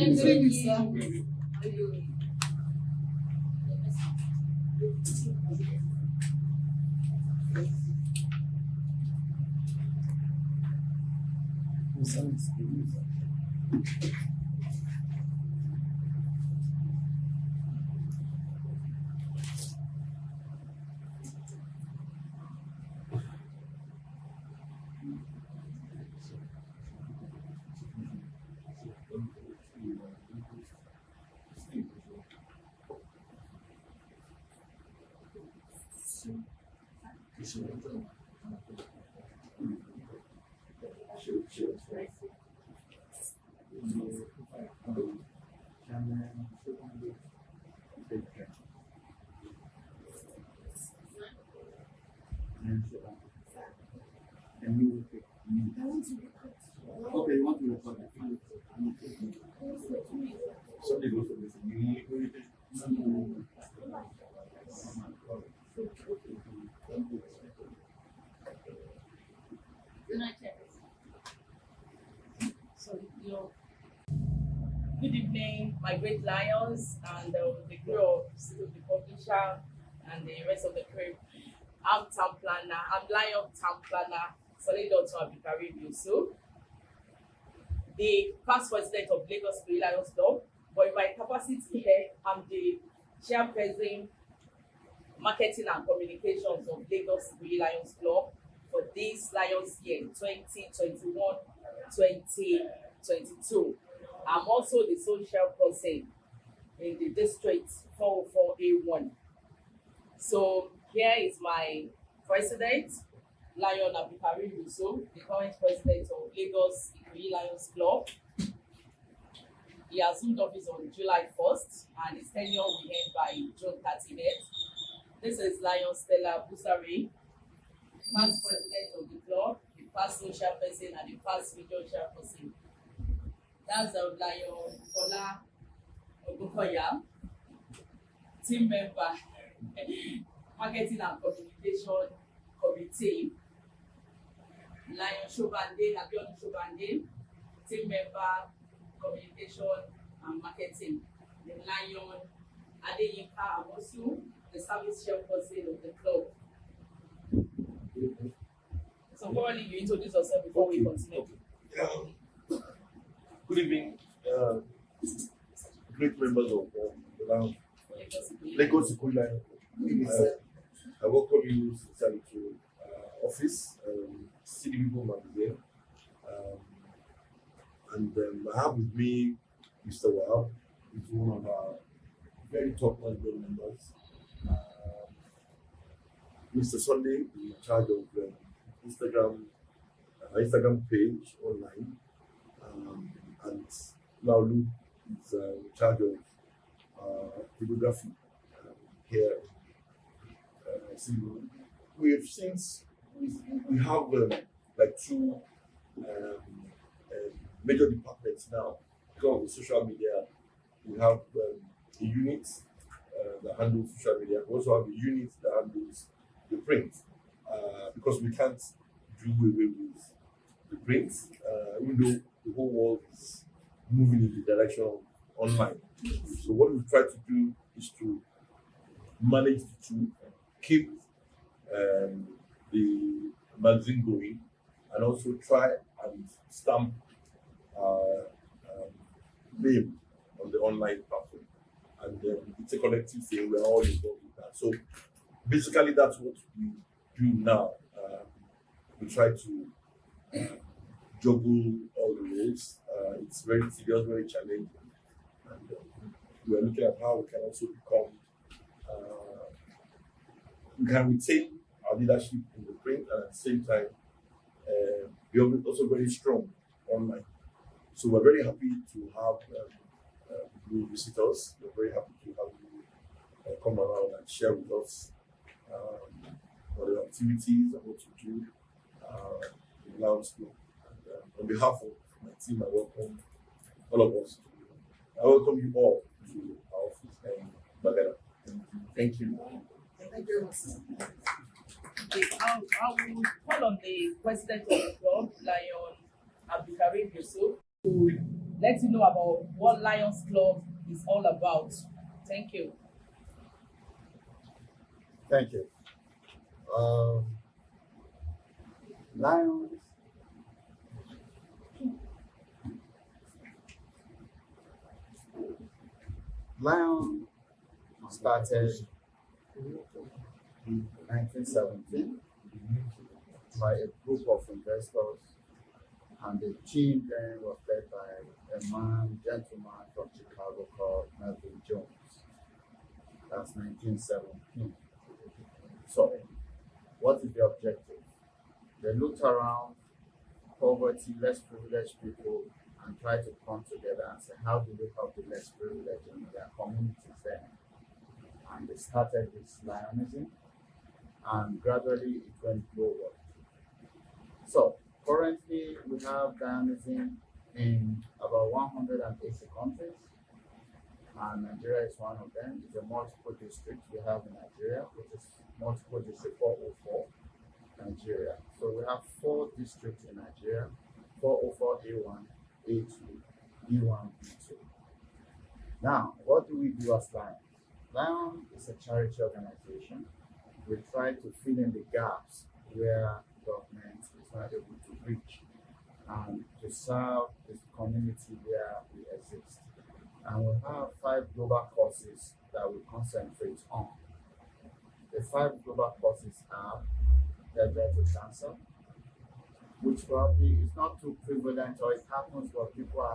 Okay, you want to record it? Somebody goes to this. Good evening, my great lions and the crew of the publisher and the rest of the crew. I'm town planner. I'm Lion town planner, Solidoto Abikari Yusuf, the past president of Lagos Ikoyi Lions Club. But in my capacity here, I'm the chairperson, marketing and communications of Lagos Ikoyi Lions Club for this Lions year 2021-2022. I'm also the social person in the district 404A1. So here is my president, Lion Abikari Yusuf, the current president of Lagos Ikoyi Lions Club. He assumed office on July 1st and his tenure will end by June 30th. This is Lion Stella Busari, past president of the club, the past social person and the past regional chairperson. That's Lion Bola Ogunkoya, team member, marketing and communication committee. Lion Shobande, Abiodun Shobande, team member, communication and marketing. The Lion Adeyinka Amosu, the service chairperson of the club. So probably you introduce yourself before we continue. Good evening, great members of the Lion. Lagos Ikoyi Lions. I welcome you sincerely to office, City People Magazine. I have with me Mr. Wahab, who's one of our very top board members. Mr. Sunday is in charge of Instagram page online. And Laulu is in charge of videography here. We have like two major departments now. Because of the social media, we have a unit that handles social media. We also have a unit that handles the print. Because we can't do away with the print, even though the whole world is moving in the direction of online. So what we try to do is to manage the two, keep the magazine going, and also try and stamp our name on the online platform. And it's a collective thing, we're all involved with that. So basically that's what we do now. We try to juggle all the roles. It's very tedious, very challenging. And we are looking at how we can also become, we can retain our leadership in the print and at the same time, we are also very strong online. So we're very happy to have new visitors. We're very happy to have you come around and share with us what the activities and what you do in Lions Club. On behalf of my team, I welcome all of us. I welcome you all to our office in Bagada. Thank you. Thank you. Okay, I will call on the president of the club, Lion Abikari Yusuf, to let you know about what Lions Club is all about. Thank you. Thank you. Um, Lions. Lion started in 1917 by a group of investors, and the team then was led by a gentleman from Chicago called Melvin Jones. That's 1917. So, what is the objective? They looked around poverty, less privileged people, and tried to come together and say, how do we help the less privileged in their communities then? And they started with Lionism, and gradually it went global. So currently we have Zionism in about 180 countries, and Nigeria is one of them. It's a multiple district we have in Nigeria, which is multiple district 404 Nigeria. So we have 4 districts in Nigeria: 404 A1, A2, B1, B2. Now, what do we do as Lion? Lion is a charity organization. We try to fill in the gaps where government is not able to reach, and to serve this community where we exist. And we have 5 global causes that we concentrate on. The 5 global causes are diabetic cancer, which probably is not too prevalent, or it happens but people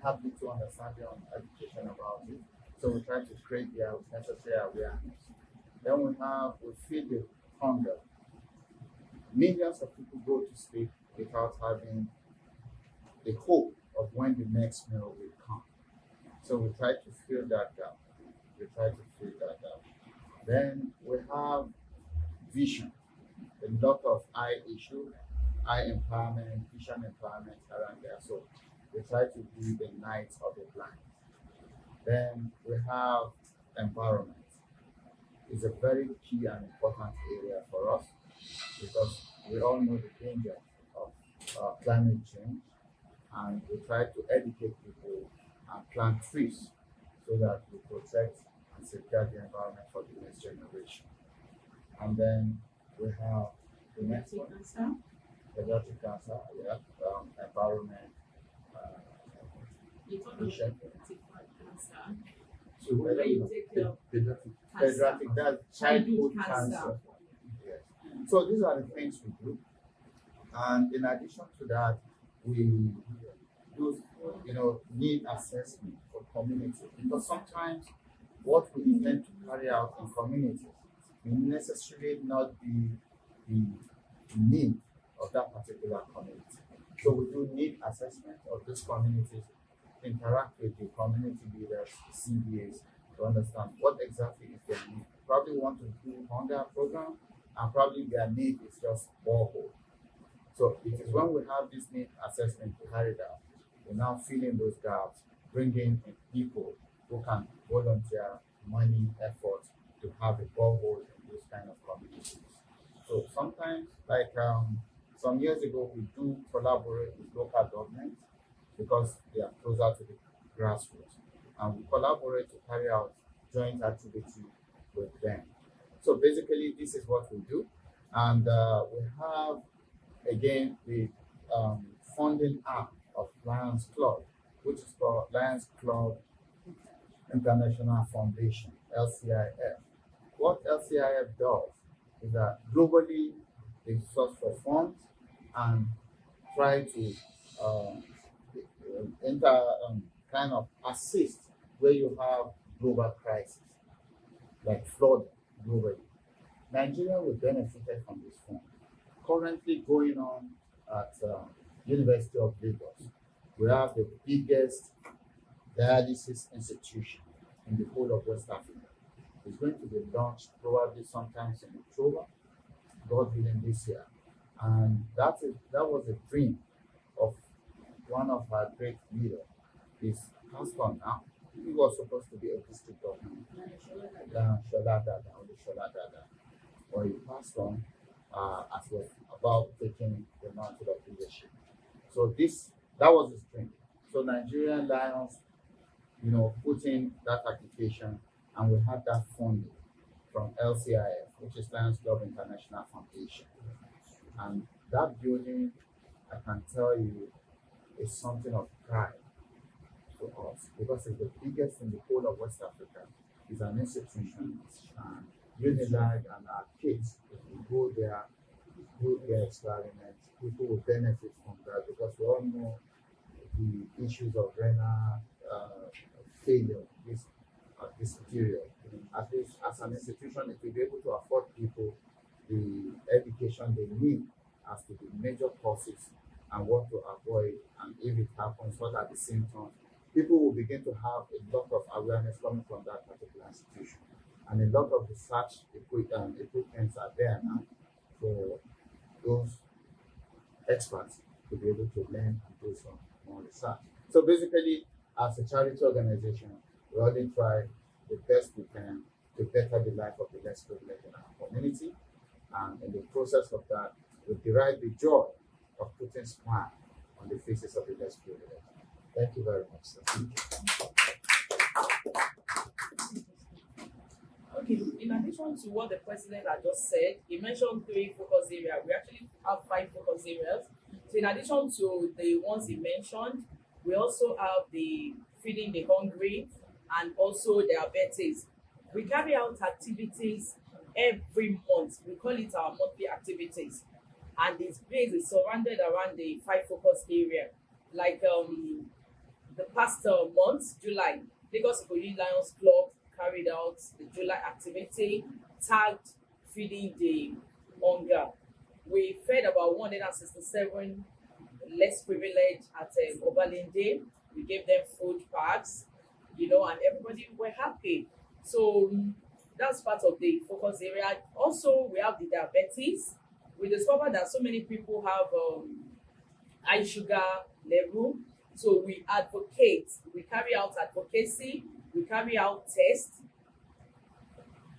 have little understanding or education about it. So we try to create the necessary awareness. Then we feed the hunger. Millions of people go to sleep without having the hope of when the next meal will come. So we try to fill that gap. Then we have vision. A lot of eye issues, eye empowerment, vision empowerment around there. So we try to be the knights of the blind. Then we have environment. It's a very key and important area for us, because we all know the danger of climate change, and we try to educate people and plant trees so that we protect and safeguard the environment for the next generation. And then we have the next one, pediatric cancer, yeah, environment, vision. So what Where you take care of Pediatric, that's childhood cancer. Yes. So these are the things we do. And in addition to that, we do, need assessment for community, because sometimes what we intend to carry out in communities may necessarily not be the need of that particular community. So we do need assessment of these communities, interact with the community leaders, CBAs, to understand what exactly is their need. Probably want to do hunger program, and probably their need is just borehole. So it is when we have this need assessment carried out, we now fill in those gaps, bring in people who can volunteer money, effort to have a borehole in those kind of communities. So sometimes, like some years ago, we do collaborate with local governments because they are closer to the grassroots, and we collaborate to carry out joint activity with them. So basically, this is what we do, and we have again the funding arm of Lions Club, which is called Lions Club International Foundation (LCIF). What LCIF does is that globally they search for funds and try to kind of assist where you have global crisis, like flood globally. Nigeria will benefit from this fund. Currently going on at University of Lagos, we have the biggest dialysis institution in the whole of West Africa. It's going to be launched probably sometimes in October, God willing, this year. And that was a dream of one of our great leaders. He's passed on now. He was supposed to be a district governor, Shola Dada, but he passed on as he was about taking the mantle of leadership. So that was his dream. So Nigerian Lions, put in that application, and we had that funding from LCIF, which is Lions Club International Foundation. And that building, I can tell you, is something of pride to us because it's the biggest in the whole of West Africa. It's an institution, and Unilag and our kids, if we go there, do their experiments, people will benefit from that because we all know the issues of renal failure this period. At least as an institution, it will be able to afford people the education they need as to the major causes and what to avoid, and if it happens, what are the symptoms. People will begin to have a lot of awareness coming from that particular institution. And a lot of research equipments are there now for those experts to be able to learn and do some more research. So basically, as a charity organization, we only try the best we can to better the life of the less privileged in our community. And in the process of that, we derive the joy of putting smile on the faces of the less privileged. Thank you very much, sir. Okay, in addition to what the president had just said, he mentioned 3 focus areas. We actually have 5 focus areas. So in addition to the ones he mentioned, we also have the feeding the hungry and also diabetes. We carry out activities every month. We call it our monthly activities. And this place is surrounded around the 5 focus area. Like the past month, July, Lagos Ikoyi Lions Club carried out the July activity tagged feeding the hunger. We fed about 167 less privileged at Obalende. We gave them food packs, and everybody were happy. So that's part of the focus area. Also, we have the diabetes. We discovered that so many people have high sugar level. So we advocate, we carry out advocacy, we carry out tests,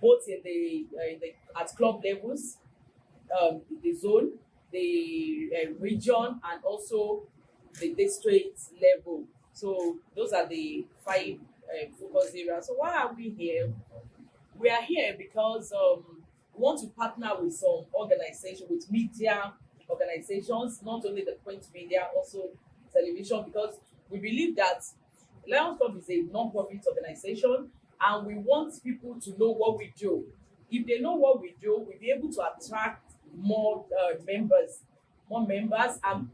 both in the at club levels, the zone, the region, and also the district level. So those are the 5 focus areas. So why are we here? We are here because we want to partner with some organizations, with media organizations, not only the print media, also television, because we believe that Lions Club is a non-profit organization and we want people to know what we do. If they know what we do, we'll be able to attract more members, and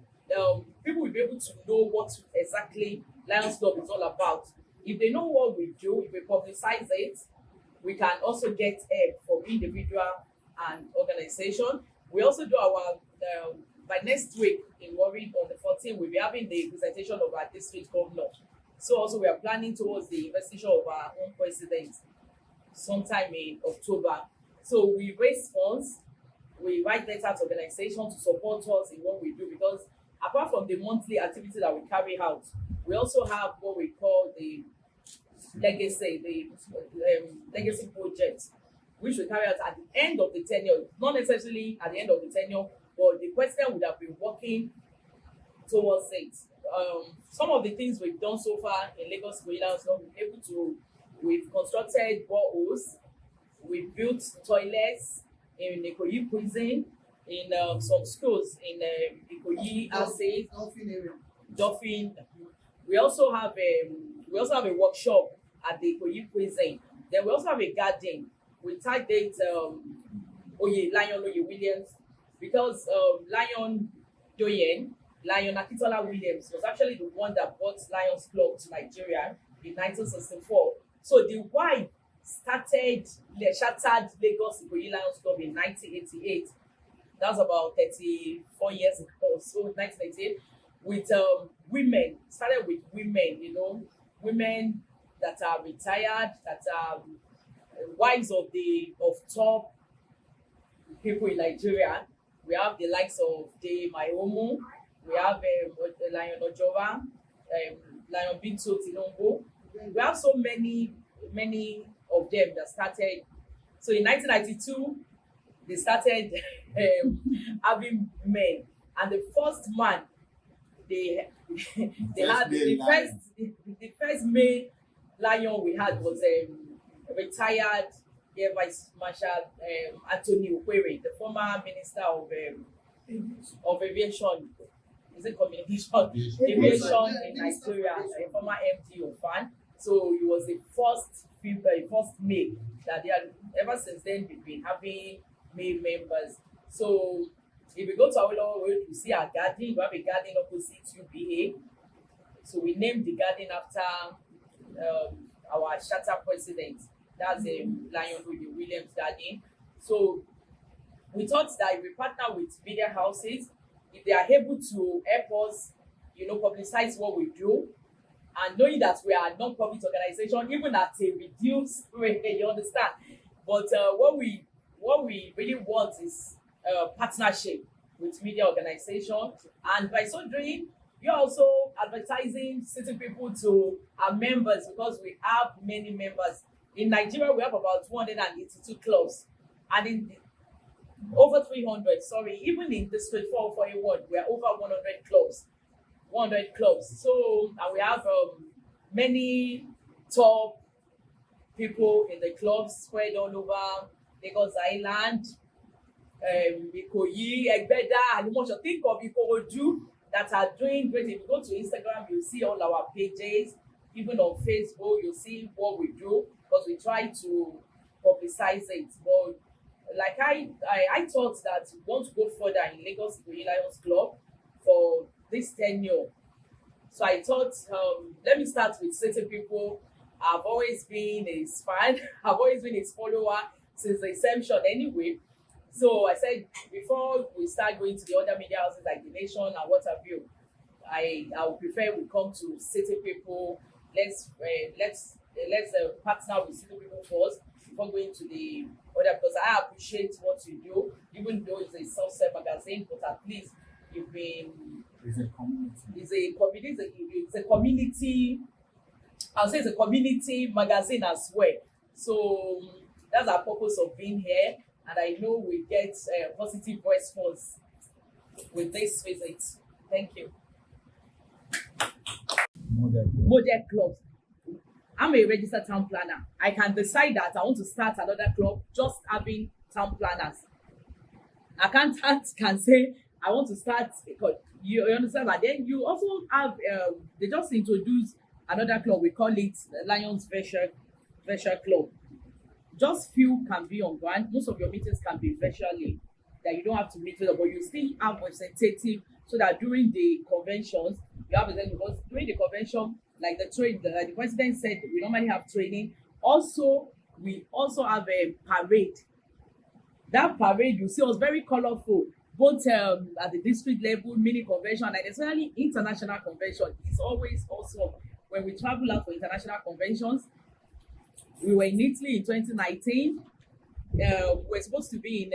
people will be able to know what exactly Lions Club is all about. If they know what we do, if we publicize it, we can also get help from individual and organization. We also do our by next week in Warren on the 14th, we'll be having the presentation of our district governor. So also we are planning towards the investigation of our own president sometime in October. So we raise funds, we write letters to organizations to support us in what we do, because apart from the monthly activity that we carry out, we also have what we call the legacy project, which we carry out at the end of the tenure, not necessarily at the end of the tenure, but the president would have been working towards it. Some of the things we've done so far in Lagos Ikoyi Lions Club, we've constructed boreholes, we've built toilets in Ikoyi prison, in some schools in Ikoyi Ase, Dolphin. We also have a workshop at the Ikoyi prison. Then we also have a garden. We tagged it Lion Williams, because Lion Akitola Williams was actually the one that brought Lions Club to Nigeria in 1964. So the wife shattered Lagos Ikoyi Lions Club in 1988. That's about 34 years ago. So 1988, with women, started with women, women that are retired, that are wives of top people in Nigeria. We have the likes of De Mayomu, we have Lion Ojova, Lion Binto Tinombo. We have so many of them that started. So in 1992, they started having men, and the first man they they had the first male lion we had was retired Air Vice Marshal Anthony Ikoyi, the former minister of aviation. Is it communication? Aviation in Nigeria, a former MD of FAN. So he was the first male that they had. Ever since then, we've been having male members. So if we go to Awolowo Road, you see our garden. We have a garden opposite UBA. So we named the garden after our charter president. That's Lion Williams Garden. So we thought that if we partner with media houses, if they are able to help us, publicize what we do, and knowing that we are a non-profit organization, even at a reduced rate, you understand. But what we really want is partnership with media organization, and by so doing, you're also advertising city people to our members, because we have many members. In Nigeria, we have about 282 clubs, and in over 300, sorry, even in District 441, we are over 100 clubs. 100 clubs. So, and we have many top people in the clubs spread all over Lagos Island, Ikoyi, Egbeda, and much. Think of Ikoyi that are doing great. If you go to Instagram, you'll see all our pages. Even on Facebook, you'll see what we do, because we try to publicize it. But like I thought that we want to go further in Lagos Ikoyi Lions Club for this tenure. So I thought, let me start with certain people. I've always been his fan. I've always been his follower since the inception anyway. So I said, before we start going to the other media houses like The Nation and what have you, I would prefer we come to city people. Let's partner with city people first before going to the other, because I appreciate what you do, even though it's a self-serve magazine, but at least you've been. It's a community. It's a community. I'll say it's a community magazine as well. So that's our purpose of being here, and I know we get a positive response with this visit. Thank you. Model clubs. I'm a registered town planner. I can decide that I want to start another club just having town planners. Accountants can say I want to start. You understand that? Then you also have they just introduced another club. We call it Lions Virtual Club. Just few can be on ground. Most of your meetings can be virtually. That you don't have to meet with them, but you still have representative, so that during the conventions you have them, because during the convention, like the president said, we normally have training. Also, we also have a parade. That parade, you see, was very colorful, both at the district level, mini convention, and especially international convention. It's always awesome when we travel out for international conventions. We were in Italy in 2019. We were supposed to be in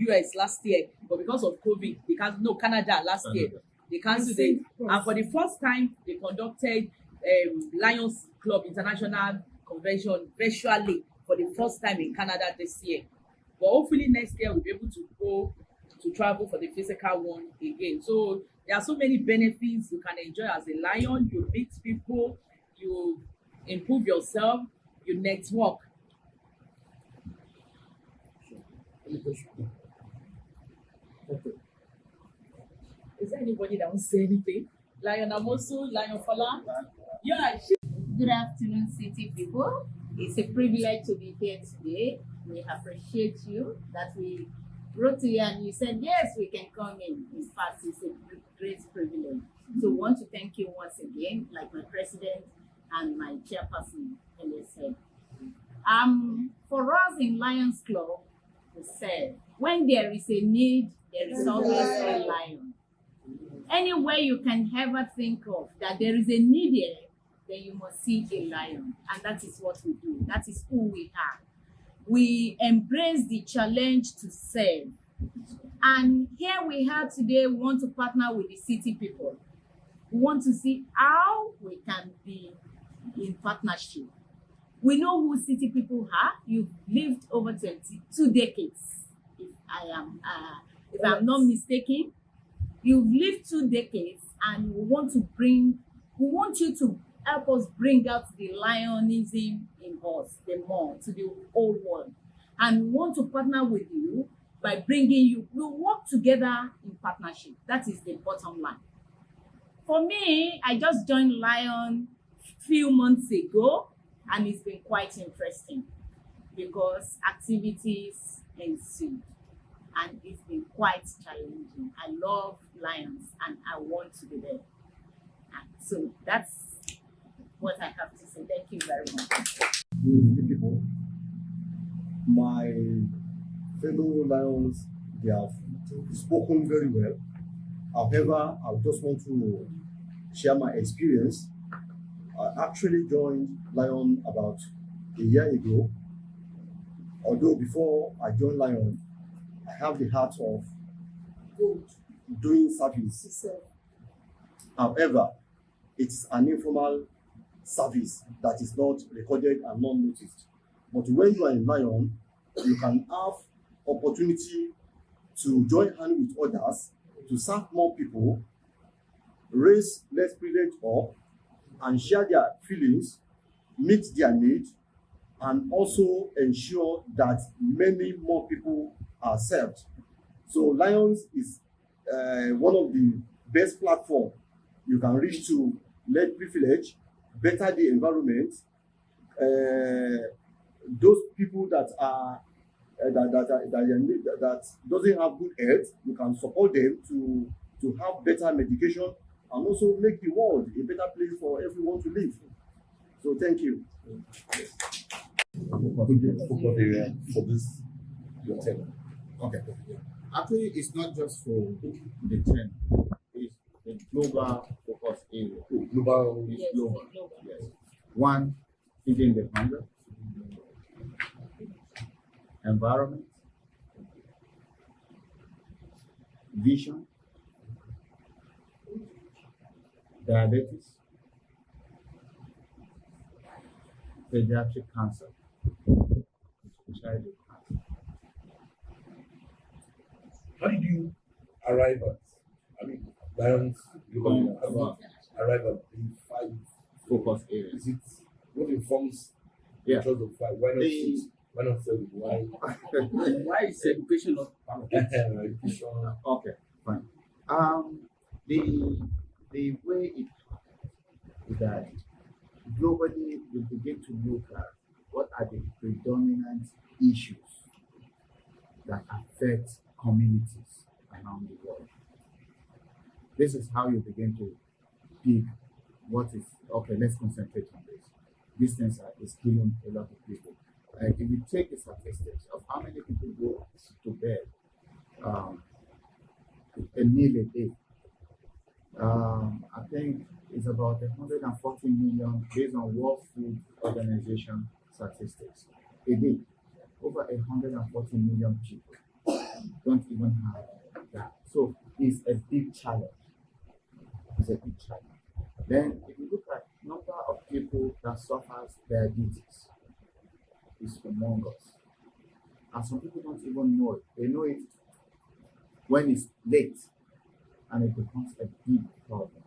US last year, but because of COVID, Canada last year. They cancelled it. And for the first time, they conducted Lions Club International Convention virtually for the first time in Canada this year. But hopefully next year we'll be able to go to travel for the physical one again. So there are so many benefits you can enjoy as a lion. You meet people, you improve yourself, you network. Okay. Is there anybody that wants to say anything? Lion Amosu, Lion Fala? Yeah. Good afternoon, city people. It's a privilege to be here today. We appreciate you that we wrote to you and you said, yes, we can come in. In fact, it's a great privilege. So we want to thank you once again, like my president and my chairperson earlier said. For us in Lions Club, we said, when there is a need, there is always a lion. Anywhere you can ever think of that there is a need here, then you must see a lion. And that is what we do. That is who we are. We embrace the challenge to serve. And here we are today, we want to partner with the city people. We want to see how we can be in partnership. We know who city people are. You've lived over 22 decades, if I'm not mistaken. You've lived 2 decades and we want you to help us bring out the lionism in us the more to the whole world. And we want to partner with you by bringing you, we'll work together in partnership. That is the bottom line. For me, I just joined Lion few months ago, and it's been quite interesting because activities ensued, and it's been quite challenging. I love lions and I want to be there. And so that's what I have to say. Thank you very much. Beautiful people, my fellow lions, they have spoken very well. However, I just want to share my experience. I actually joined Lion about a year ago. Although before I joined Lion, I have the heart of doing service. However, it's an informal service that is not recorded and not noticed. But when you are in Lion, you can have opportunity to join hands with others to serve more people, raise less privilege up, and share their feelings, meet their needs, and also ensure that many more people are served. So Lions is one of the best platforms you can reach to let privilege, better the environment. Those people that are that doesn't have good health, you can support them to have better medication and also make the world a better place for everyone to live. So thank you. Focus area for this your tenure. Okay. Actually, it's not just for the 10. It's the global focus area. Global. It's Yes, global. global. Yes. One, feeding the hunger. Environment. Vision. Diabetes. Pediatric cancer. Childhood cancer. How did you arrive at, Lions, arrive at the 5 Focus areas. Is it what informs Yeah. the choice of 5? Why not The- 6? Why not 7? Why? Why is education not part of it? Education. Okay, fine. The way it is that globally we begin to look at what are the predominant issues that affect communities around the world. This is how you begin to pick what is okay. Let's concentrate on this. These things is killing a lot of people. If you take the statistics of how many people go to bed a meal a day, I think it's about 140 million based on World Food Organization statistics a day. Over 140 million people don't even have that. So it's a big challenge. It's a big challenge. Then if you look at number of people that suffers diabetes, it's humongous. And some people don't even know it. They know it when it's late and it becomes a big problem.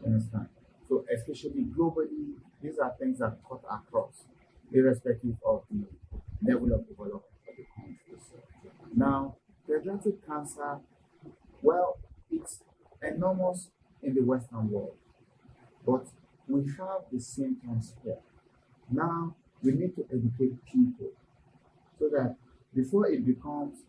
You understand? So especially globally, these are things that cut across, irrespective of the level of development of the countries. Now, pediatric cancer, well, it's enormous in the Western world, but we have the symptoms here. Now, we need to educate people so that before it becomes,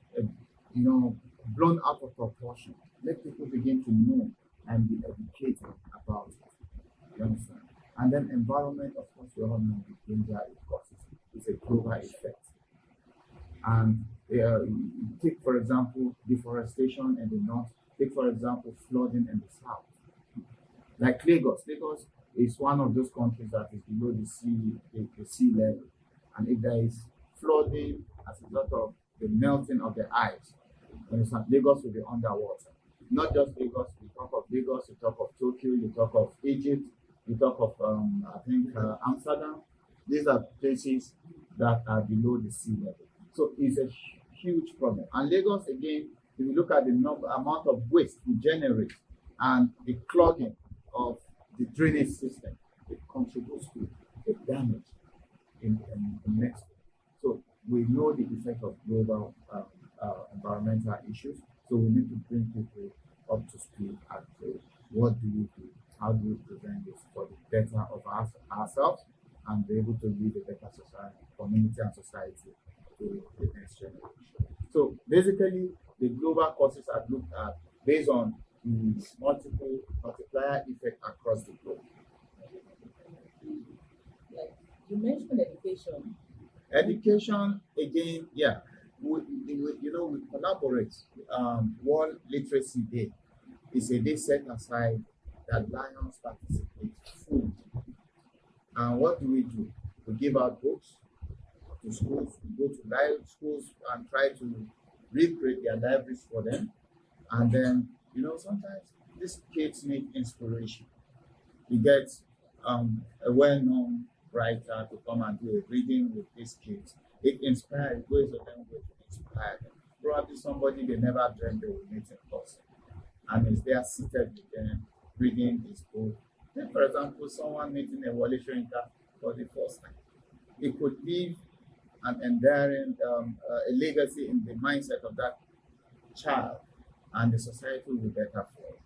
blown out of proportion, let people begin to know and be educated about it. You understand? And then environment, of course, we all know the danger it causes. It's a global effect. And take, for example, deforestation in the north. Take, for example, flooding in the south. Like Lagos. Lagos is one of those countries that is below the sea level. And if there is flooding as a result of the melting of the ice, Lagos will be underwater. Not just Lagos, you talk of Lagos, you talk of Tokyo, you talk of Egypt, you talk of, Amsterdam. These are places that are below the sea level. So it's a huge problem. And Lagos, again, if you look at the amount of waste we generate and the clogging of the drainage system, it contributes to the damage in Mexico. So we know the effect of global environmental issues. So we need to bring people up to speed as to what do we do, how do we prevent this for the better of ourselves, and be able to lead a better society, community and society to the next generation. So basically, the global causes are looked at based on the multiplier effect across the globe. Like you mentioned education. Education, again, yeah, we collaborate. World Literacy Day is a day set aside that Lions participate fully. And what do? We give out books to schools, we go to schools and try to recreate their libraries for them. And then, sometimes these kids need inspiration. You get a well-known writer to come and do a reading with these kids. It inspires, it goes to them to inspire them. Probably somebody they never dreamed they would meet in person. And is there seated with them, reading this book. Take, for example, someone meeting a Wale Soyinka for the first time. It could leave an enduring a legacy in the mindset of that child, and the society will be better for it.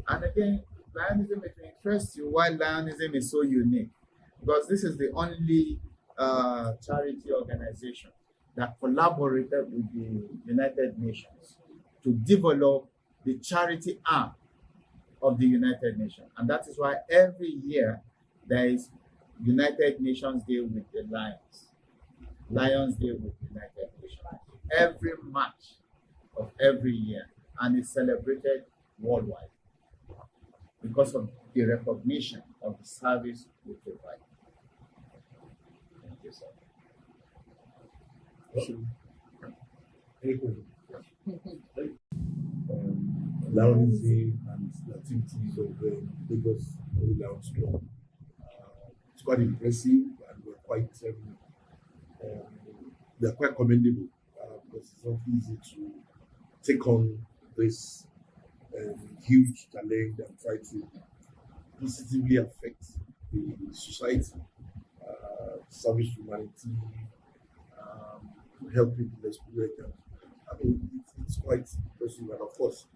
And again, Lionism may interest you why Lionism is so unique, because this is the only charity organization that collaborated with the United Nations to develop the charity arm of the United Nations. And that is why every year there is United Nations Day with the Lions, Lions Day with the United Nations, every March of every year, and it's celebrated worldwide because of the recognition of the service we provide. Thank you, sir. Any question? Lionism and the activities of Lagos Lions Club. It's quite impressive, and they're quite commendable because it's not easy to take on this huge challenge and try to positively affect the society, service humanity, help people less privileged. I mean, it's quite impressive, and of course,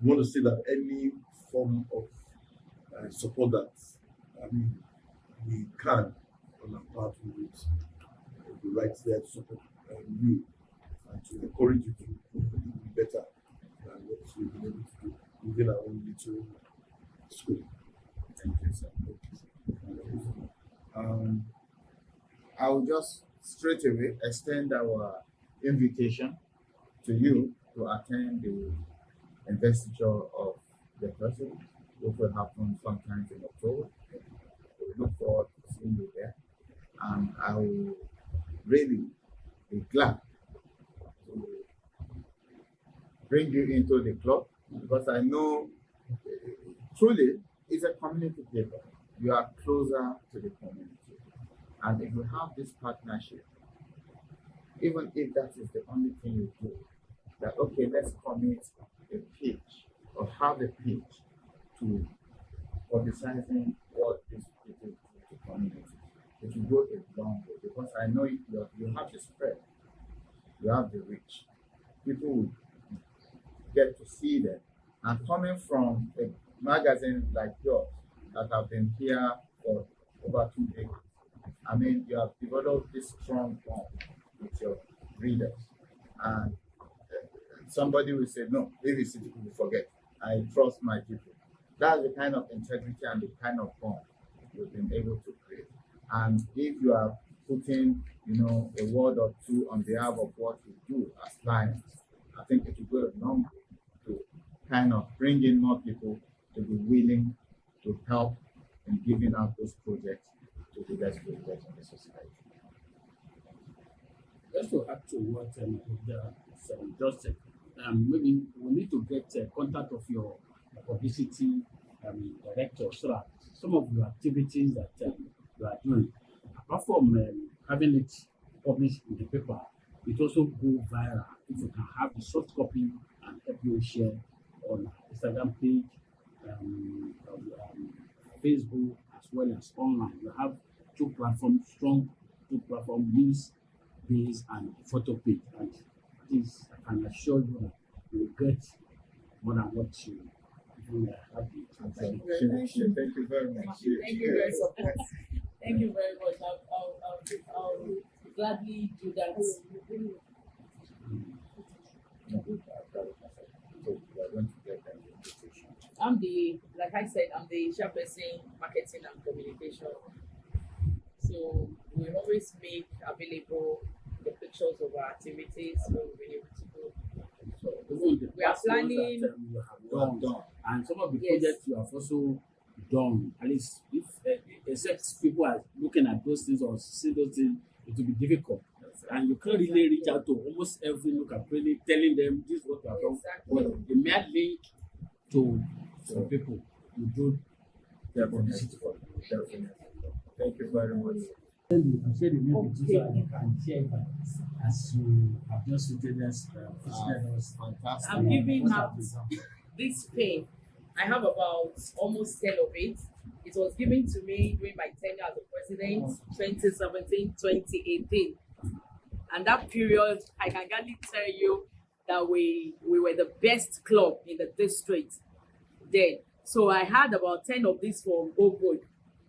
we want to say that any form of support that we can on our part, we would be right there to support you and to encourage you to do better than what we've been able to do within our own little school. Thank you, sir. I will just straight away extend our invitation to you to attend the investiture of the president, which will happen sometime in October. We look forward to seeing you there, and I will really be glad to bring you into the club, because I know truly it's a community paper. You are closer to the community, and if you have this partnership, even if that is the only thing you do, that okay, let's commit a pitch or have a pitch to publicizing what is to the community. It will go a long way, because I know you have the spread, you have the reach. People will get to see them. And coming from a magazine like yours that have been here for over 2 decades, I mean, you have developed this strong bond with your readers. And somebody will say, no, if it's people will forget. I trust my people. That's the kind of integrity and the kind of bond we've been able to create. And if you are putting, a word or two on behalf of what we do as Lions, I think it will go a long way to kind of bring in more people to be willing to help in giving out those projects to the less privileged in the society. Just to add to what just said, maybe we need to get contact of your publicity director, so that some of your activities that you are doing, apart from having it published in the paper, it also go viral. If you can have the soft copy and help you share on our Instagram page, Facebook, as well as online. We have two platforms, strong two platform news based and photo page. And this I can assure you that you will get more than what you have the chance. Thank you very much. Thank you very much. Thank you very much. I'll gladly do that. So we are going to get an invitation. Like I said, I'm the chairperson, marketing and communication. So we always make available the pictures of our activities. So we'll be able to go. So even the We are past ones planning- that you have done, and some of the Yes. projects you have also done. At least if except people are looking at those things or see those things, it will be difficult. And you can't really reach out to almost every look at really telling them this is what you have done. Exactly. But the mere link to people, you do Definitely. Thank you very much. You can share the name with you so that you can share it as you have just visited us. Fantastic. I'm giving out this pen. I have about almost 10 of it. It was given to me during my tenure as a president, 2017-2018. And that period, I can gladly tell you that we were the best club in the district then. So I had about 10 of these from Oakwood.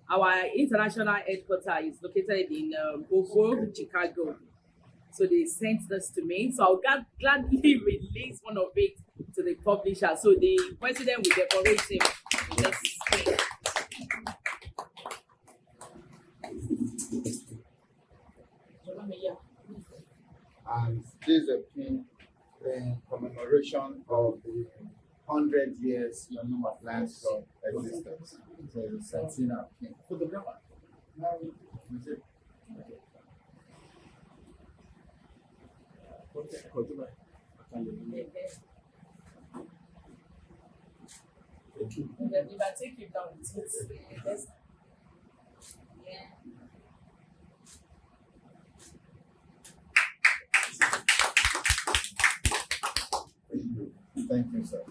Our international headquarters is located in Oakwood, Chicago. So they sent this to me. So I'll gladly release one of it to the publisher. So the president will decorate him with this thing. And this is a pin in commemoration of the 100 years of Lions Club existence. So it's a Santina pin. Photographer. Thank you. And then if I take it down, it's yes. Yeah. Thank you, sir.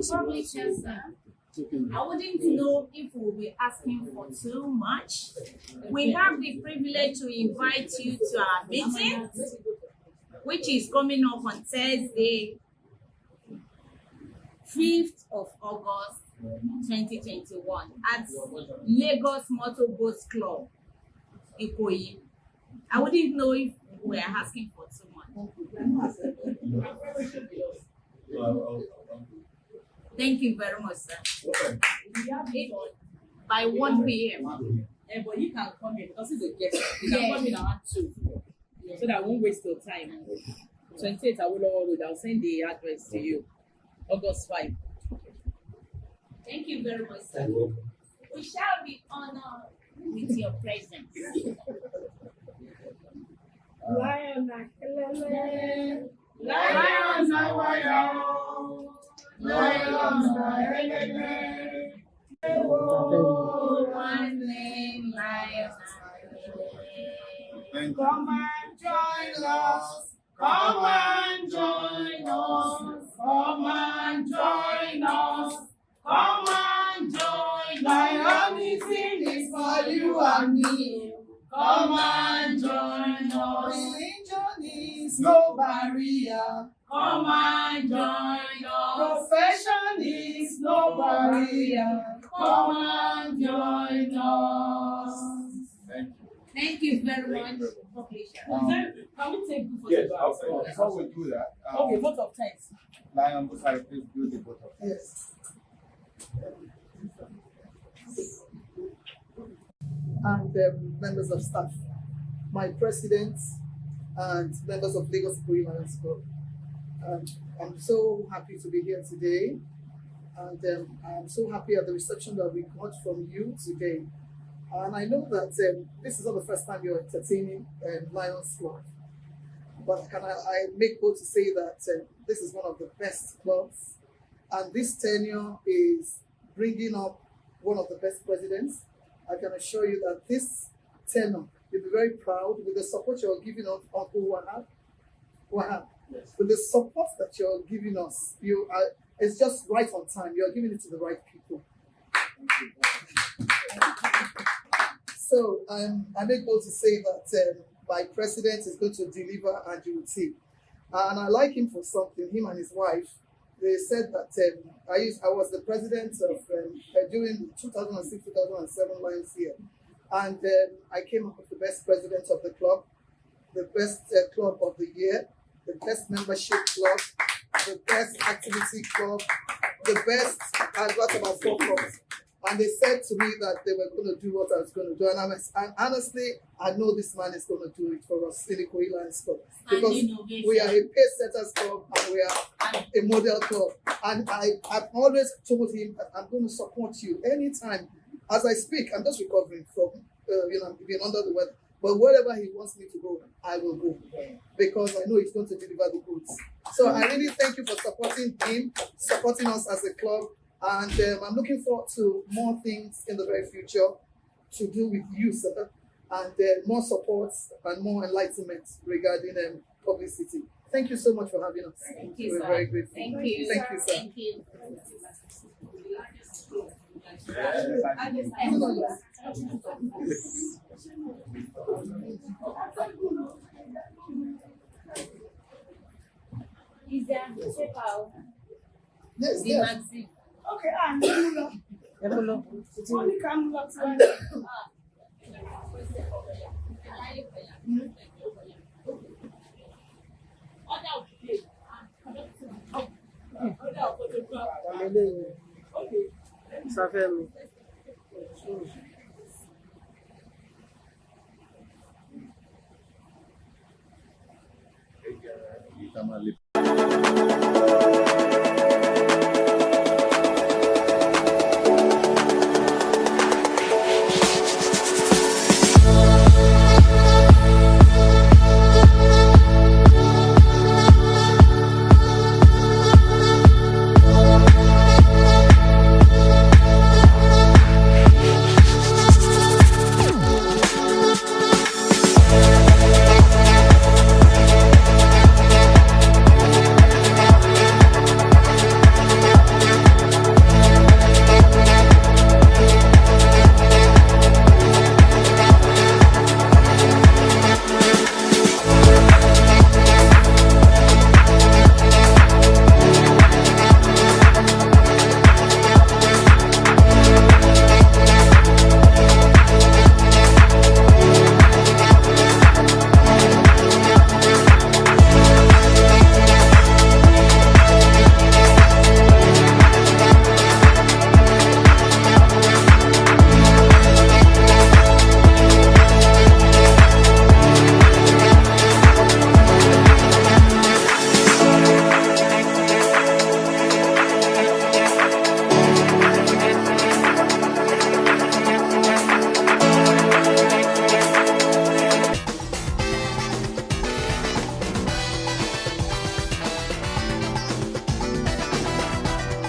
Probably just, I wouldn't know if we'll be asking for too much. We have the privilege to invite you to our meeting, which is coming up on Thursday, 5th of August, 2021 at Lagos Motor Boat Club, Ikoyi. I wouldn't know if we're asking for too much. Thank you very much, sir. We have it on. By 1 p.m. But you can come in because it's a guest. You can come in around 2 so that I won't waste your time. 28th, I'll send the address to you. August 5. Thank you very much, sir. We shall be honored with your presence. Lion, Lions one name, lions. come and join us. Come and join us. Come and join us. Come and join. Lionism is for you and me. Come and join us. Religion is no barrier. Come and join us. Profession is no barrier. Come and join us. Thank you. Thank you very much, publisher. Can we take good Yes, photographs? Before we do that, Okay, vote of thanks. Lion, sorry, please do the vote of Yes. And members of staff, my president, and members of Lagos Ikoyi Lions Club. I'm so happy to be here today, and I'm so happy at the reception that we got from you today. And I know that this is not the first time you're entertaining Lions Club, but I make bold to say that this is one of the best clubs, and this tenure is bringing up one of the best presidents. I can assure you that this tenure, you'll be very proud with the support you're giving of Uncle Wahab. Wow. Yes. With the support that you're giving us, it's just right on time. You're giving it to the right people. So I'm able to say that my president is going to deliver and you will see. And I like him for something, him and his wife. They said that I was the president of during 2006-2007 Lions year. And I came up with the best president of the club, the best club of the year, the best membership club, the best activity club, the best, I got about 4 clubs. And they said to me that they were going to do what I was going to do. And honestly, I know this man is going to do it for us in Ikoyi Lions Club. Because we are a pace setters club and we are a model club. And I've always told him that I'm going to support you anytime. As I speak, I'm just recovering from, being under the weather. But wherever he wants me to go, I will go. Because I know he's going to deliver the goods. So I really thank you for supporting him, supporting us as a club. And I'm looking forward to more things in the very future to do with you, sir, and more support and more enlightenment regarding publicity. Thank you so much for having us. Thank you, We're sir. very grateful. Thank you. Thank you, sir. Thank you. Is there PayPal? Yes, The yes. Maxi. Okay, Emulo. Only come back to Safemi. You can